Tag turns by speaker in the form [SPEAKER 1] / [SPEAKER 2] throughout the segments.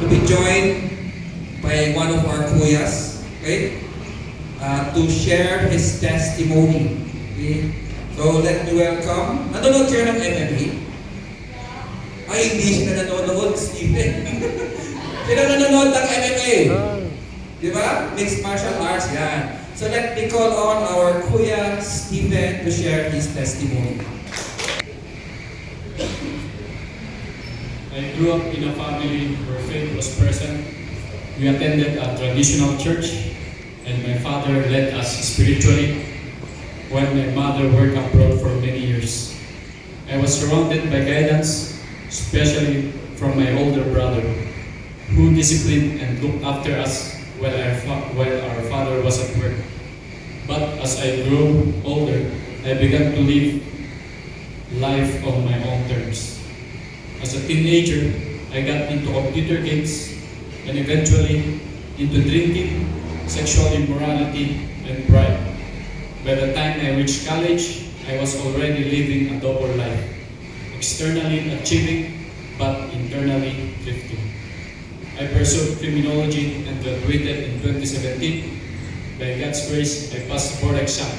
[SPEAKER 1] be joined by one of our kuyas, okay, to share his testimony. Okay? So let me welcome, nanonood kayo ng MMA? Ay, hindi siya nanonood, Stephen. Sino nanonood ng MMA? Di ba? Mixed martial arts, yan. So let me call on our Kuya Stephen to share his testimony.
[SPEAKER 2] I grew up in a family where faith was present. We attended a traditional church, and my father led us spiritually, while my mother worked abroad for many years. I was surrounded by guidance, especially from my older brother, who disciplined and looked after us while our father was at work. But as I grew older, I began to live life on my own terms. As a teenager, I got into computer games and eventually into drinking, sexual immorality, and pride. By the time I reached college, I was already living a double life, externally achieving, but internally drifting. I pursued criminology and graduated in 2017. By God's grace, I passed the board exam.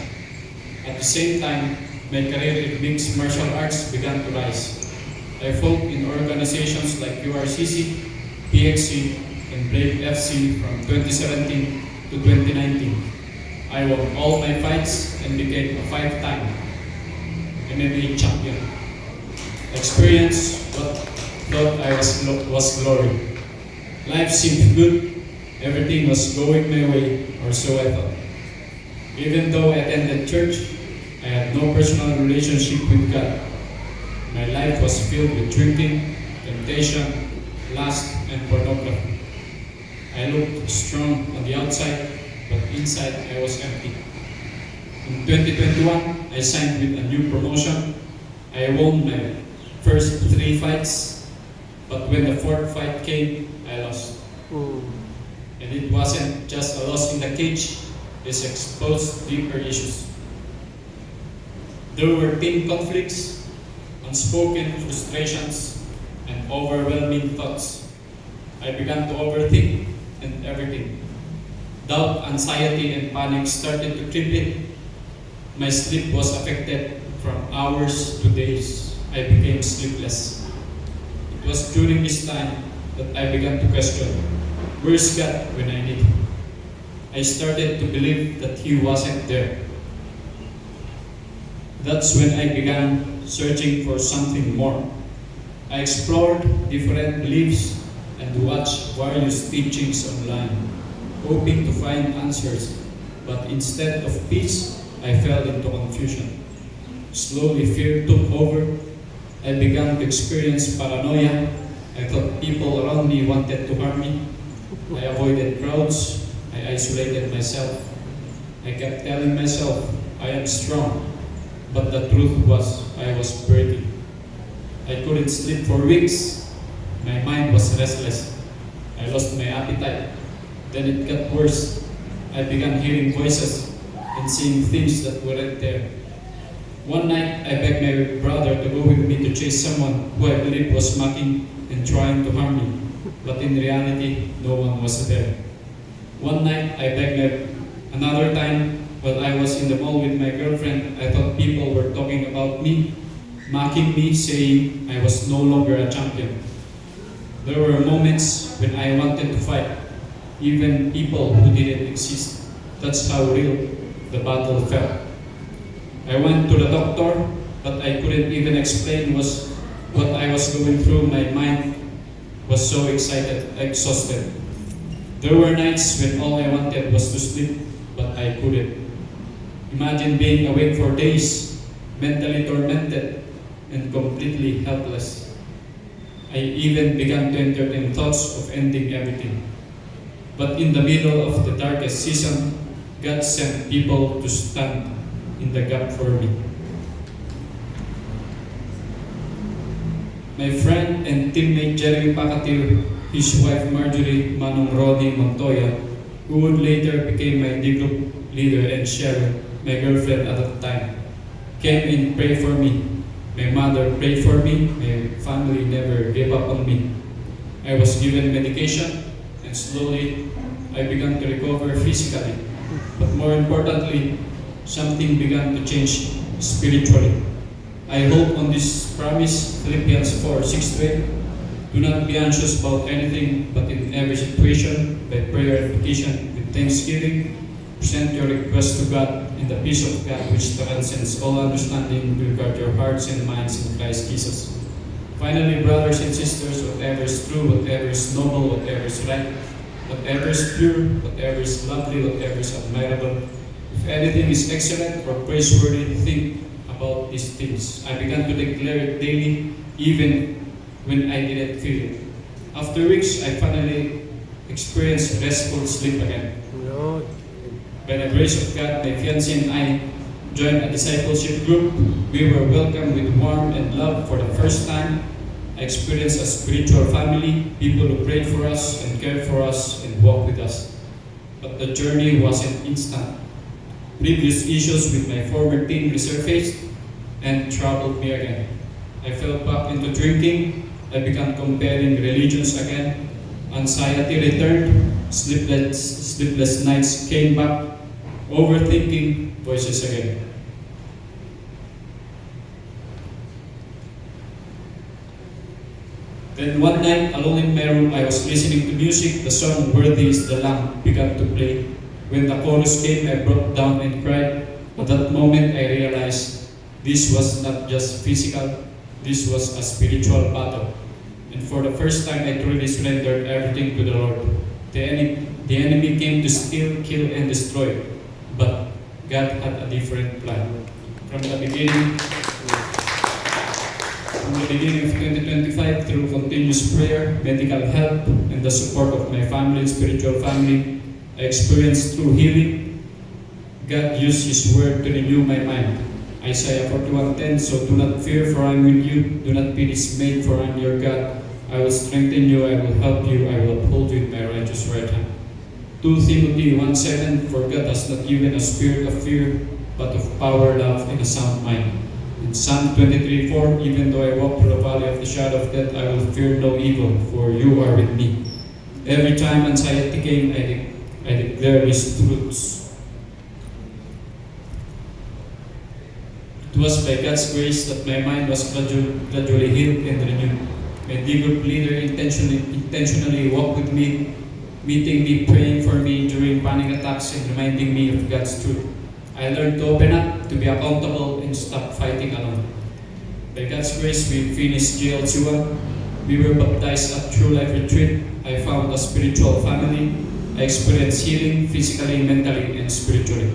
[SPEAKER 2] At the same time, my career in mixed martial arts began to rise. I fought in organizations like URCC, PXC, and Brave FC from 2017 to 2019. I won all my fights and became a 5-time MMA champion. Experienced what thought I was glory. Life seemed good, everything was going my way, or so I thought. Even though I attended church, I had no personal relationship with God. My life was filled with drinking, temptation, lust, and pornography. I looked strong on the outside, but inside I was empty. In 2021, I signed with a new promotion. I won my first 3 fights, but when the 4th fight came, I lost. And it wasn't just a loss in the cage, it exposed deeper issues. There were team conflicts, unspoken frustrations, and overwhelming thoughts. I began to overthink and everything. Doubt, anxiety, and panic started to creep in. My sleep was affected from hours to days. I became sleepless. It was during this time that I began to question, where's God when I need Him? I started to believe that He wasn't there. That's when I began searching for something more. I explored different beliefs and watched various teachings online, hoping to find answers, but instead of peace, I fell into confusion. Slowly, fear took over. I began to experience paranoia. I thought people around me wanted to harm me. I avoided crowds. I isolated myself. I kept telling myself, I am strong. But the truth was, I was breaking. I couldn't sleep for weeks. My mind was restless. I lost my appetite. Then it got worse. I began hearing voices and seeing things that weren't there. One night, I begged my brother to go with me to chase someone who I believed was mocking and trying to harm me. But in reality, no one was there. One night, I begged another time, while I was in the mall with my girlfriend, I thought people were talking about me, mocking me, saying I was no longer a champion. There were moments when I wanted to fight, even people who didn't exist. That's how real the battle felt. I went to the doctor, but I couldn't even explain what I was going through. My mind was so exhausted. There were nights when all I wanted was to sleep, but I couldn't. Imagine being awake for days, mentally tormented, and completely helpless. I even began to entertain thoughts of ending everything. But in the middle of the darkest season, God sent people to stand in the gap for me. My friend and teammate Jeremy Pacatir, his wife Marjorie Manong Rodi Montoya, who would later become my D-group leader, and Cheryl, my girlfriend at the time, came and prayed for me. My mother prayed for me. My family never gave up on me. I was given medication, and slowly I began to recover physically. But more importantly, something began to change spiritually. I hope on this promise, Philippians 4:6-8, do not be anxious about anything, but in every situation, by prayer and petition, with thanksgiving, present your request to God, and the peace of God, which transcends all understanding, will guard your hearts and minds in Christ Jesus. Finally, brothers and sisters, whatever is true, whatever is noble, whatever is right, whatever is pure, whatever is lovely, whatever is admirable, if anything is excellent or praiseworthy, think about these things. I began to declare it daily, even when I didn't feel it. After weeks, I finally experienced restful sleep again.
[SPEAKER 3] Lord.
[SPEAKER 2] By the grace of God, my fiancé and I joined a discipleship group. We were welcomed with warmth and love for the first time. I experienced a spiritual family, people who prayed for us and cared for us and walked with us. But the journey wasn't instant. Previous issues with my former team resurfaced and troubled me again. I fell back into drinking. I began comparing religions again. Anxiety returned. Sleepless nights came back. Overthinking voices again. Then one night, alone in my room, I was listening to music. The song "Worthy is the Lamb" began to play. When the chorus came, I broke down and cried. At that moment, I realized this was not just physical, this was a spiritual battle. And for the first time, I truly surrendered everything to the Lord. The enemy came to steal, kill, and destroy. But God had a different plan. From the beginning of 2025, through continuous prayer, medical help, and the support of my family and spiritual family, I experienced true healing. God used His word to renew my mind. Isaiah 41:10, so do not fear, for I am with you. Do not be dismayed, for I am your God. I will strengthen you, I will help you, I will uphold you with my righteous right hand. 2 Timothy 1:7, for God has not given a spirit of fear, but of power, love, and a sound mind. In Psalm 23:4, even though I walk through the valley of the shadow of death, I will fear no evil, for you are with me. Every time anxiety came, I declare these truths. It was by God's grace that my mind was gradually healed and renewed. My group leader intentionally walked with me, meeting me, praying for me during panic attacks, and reminding me of God's truth. I learned to open up, to be accountable, and stop fighting alone. By God's grace, we finished GLC1. We were baptized at True Life Retreat. I found a spiritual family. I experienced healing physically, mentally, and spiritually.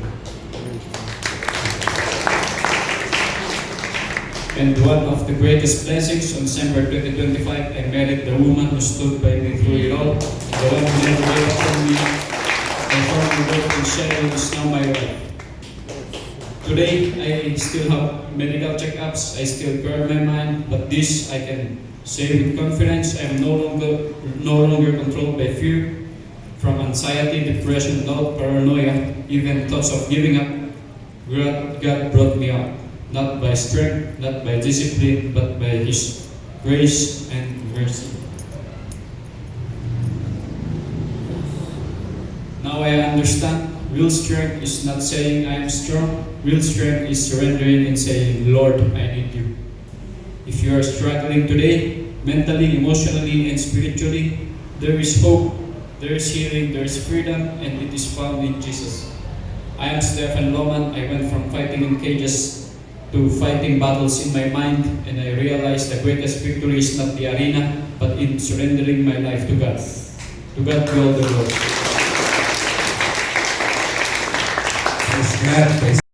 [SPEAKER 2] And one of the greatest blessings, on December 2025, I married the woman who stood by me through it all, the one who never gave up on me. My former girlfriend Cheryl is now my wife. Today, I still have medical checkups, I still guard my mind, but this I can say with confidence: I am no longer controlled by fear. From anxiety, depression, doubt, paranoia, even thoughts of giving up, God brought me out. Not by strength, not by discipline, but by His grace and mercy. Now I understand, real strength is not saying I am strong. Real strength is surrendering and saying, Lord, I need you. If you are struggling today, mentally, emotionally, and spiritually, there is hope, there is healing, there is freedom, and it is found in Jesus. I am Stefan Loman. I went from fighting in cages to fighting battles in my mind, and I realized the greatest victory is not the arena, but in surrendering my life to God. To God be all the glory.
[SPEAKER 1] Praise God. Praise